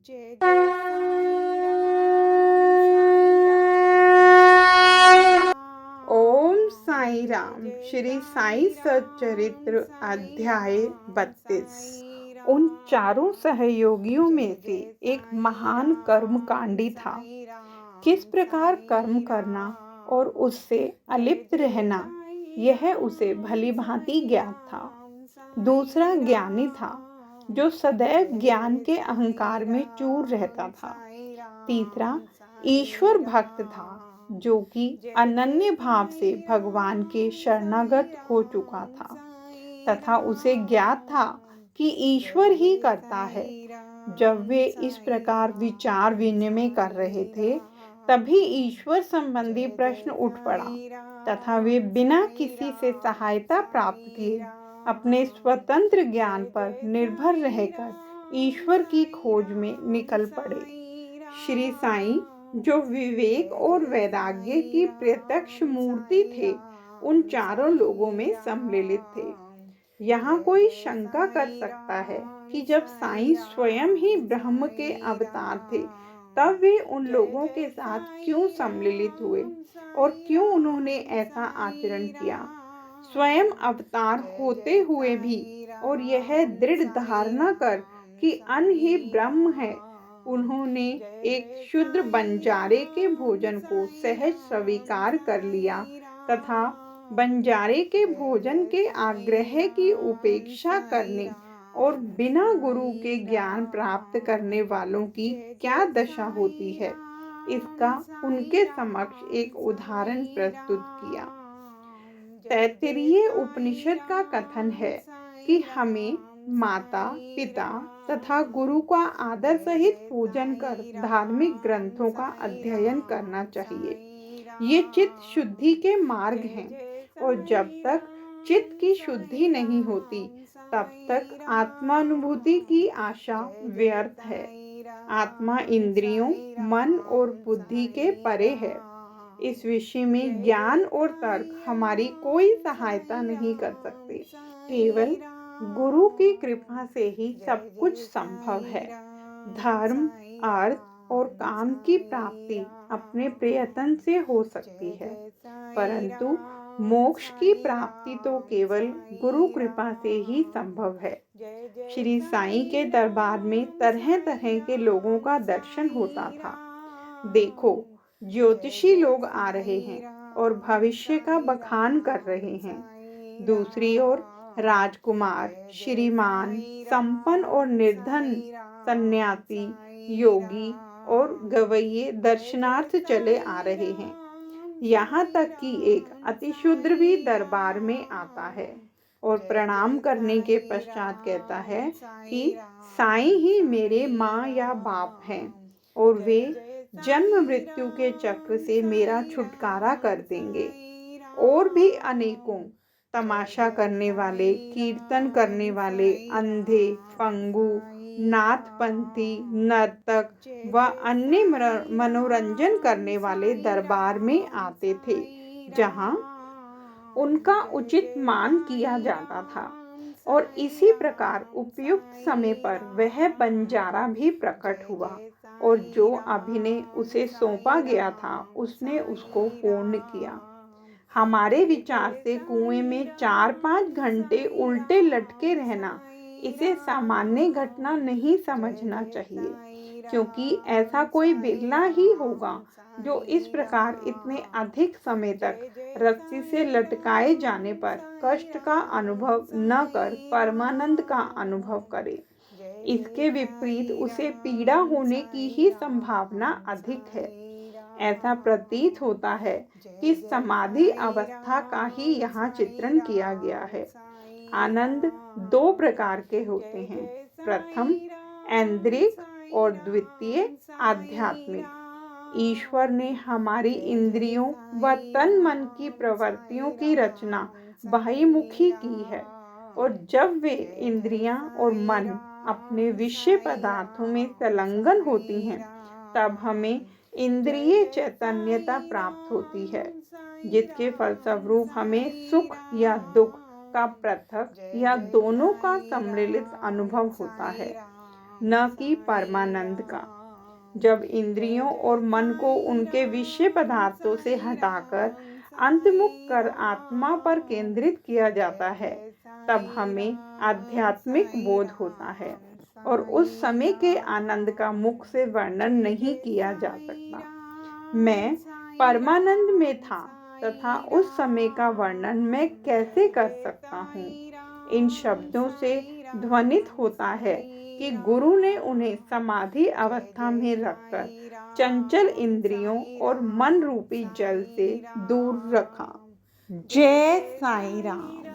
जय जय साईं राम। ओम साई राम। श्री साई सच्चरित्र अध्याय 32। उन चारों सहयोगियों में से एक महान कर्मकांडी था। किस प्रकार कर्म करना और उससे अलिप्त रहना, यह उसे भली भांति ज्ञात था। दूसरा ज्ञानी था, जो सदैव ज्ञान के अहंकार में चूर रहता था। तीसरा ईश्वर भक्त था, जो कि अनन्य भाव से भगवान के शरणागत हो चुका था तथा उसे ज्ञात था कि ईश्वर ही करता है। जब वे इस प्रकार विचार विनिमय कर रहे थे, तभी ईश्वर संबंधी प्रश्न उठ पड़ा तथा वे बिना किसी से सहायता प्राप्त किए अपने स्वतंत्र ज्ञान पर निर्भर रहकर ईश्वर की खोज में निकल पड़े। श्री साईं, जो विवेक और वैराग्य की प्रत्यक्ष मूर्ति थे, उन चारों लोगों में सम्मिलित थे। यहाँ कोई शंका कर सकता है कि जब साईं स्वयं ही ब्रह्म के अवतार थे, तब वे उन लोगों के साथ क्यों सम्मिलित हुए और क्यों उन्होंने ऐसा आचरण किया। स्वयं अवतार होते हुए भी और यह दृढ़ धारणा कर कि अन्न ही ब्रह्म है, उन्होंने एक शूद्र बंजारे के भोजन को सहज स्वीकार कर लिया तथा बंजारे के भोजन के आग्रह की उपेक्षा करने और बिना गुरु के ज्ञान प्राप्त करने वालों की क्या दशा होती है, इसका उनके समक्ष एक उदाहरण प्रस्तुत किया। तैत्तिरीय उपनिषद का कथन है कि हमें माता पिता तथा गुरु का आदर सहित पूजन कर धार्मिक ग्रंथों का अध्ययन करना चाहिए। ये चित्त शुद्धि के मार्ग हैं और जब तक चित्त की शुद्धि नहीं होती, तब तक आत्मानुभूति की आशा व्यर्थ है। आत्मा इंद्रियों, मन और बुद्धि के परे है। इस विषय में ज्ञान और तर्क हमारी कोई सहायता नहीं कर सकते। केवल गुरु की कृपा से ही सब कुछ संभव है। धर्म, अर्थ और काम की प्राप्ति अपने प्रयत्न से हो सकती है, परंतु मोक्ष की प्राप्ति तो केवल गुरु कृपा से ही संभव है। श्री साईं के दरबार में तरह तरह के लोगों का दर्शन होता था। देखो, ज्योतिषी लोग आ रहे हैं और भविष्य का बखान कर रहे हैं। दूसरी ओर राजकुमार, श्रीमान, संपन्न और निर्धन, सन्यासी, योगी और गवैये दर्शनार्थ चले आ रहे हैं। यहाँ तक कि एक अतिशूद्र भी दरबार में आता है और प्रणाम करने के पश्चात कहता है कि साईं ही मेरे माँ या बाप हैं और वे जन्म मृत्यु के चक्र से मेरा छुटकारा कर देंगे। और भी अनेकों तमाशा करने वाले, कीर्तन करने वाले, अंधे, पंगु, नाथपंथी, नर्तक व अन्य मनोरंजन करने वाले दरबार में आते थे, जहां उनका उचित मान किया जाता था। और इसी प्रकार उपयुक्त समय पर वह बंजारा भी प्रकट हुआ और जो अभिनय उसे सौंपा गया था, उसने उसको पूर्ण किया। हमारे विचार से कुएं में 4-5 घंटे उल्टे लटके रहना, इसे सामान्य घटना नहीं समझना चाहिए, क्योंकि ऐसा कोई बिरला ही होगा जो इस प्रकार इतने अधिक समय तक रस्सी से लटकाए जाने पर कष्ट का अनुभव न कर परमानंद का अनुभव करे। इसके विपरीत उसे पीड़ा होने की ही संभावना अधिक है। ऐसा प्रतीत होता है कि समाधि अवस्था का ही यहाँ चित्रण किया गया है। आनंद 2 प्रकार के होते हैं, प्रथम ऐन्द्रिक और द्वितीय आध्यात्मिक। ईश्वर ने हमारी इंद्रियों व तन मन की प्रवृत्तियों की रचना बाह्यमुखी की है, और जब वे इंद्रियां और मन अपने विषय पदार्थों में संलग्न होती हैं, तब हमें इंद्रिय चैतन्यता प्राप्त होती है, जिसके फलस्वरूप हमें सुख या दुख का पृथक या दोनों का सम्मिलित अनुभव होता है। न कि परमानंद का। जब इंद्रियों और मन को उनके विषय पदार्थों से हटाकर अंतर्मुख कर आत्मा पर केंद्रित किया जाता है, तब हमें आध्यात्मिक बोध होता है और उस समय के आनंद का मुख से वर्णन नहीं किया जा सकता। मैं परमानंद में था तथा उस समय का वर्णन मैं कैसे कर सकता हूँ। इन शब्दों से ध्वनित होता है कि गुरु ने उन्हें समाधि अवस्था में रखकर चंचल इंद्रियों और मन रूपी जल से दूर रखा। जय साईं राम।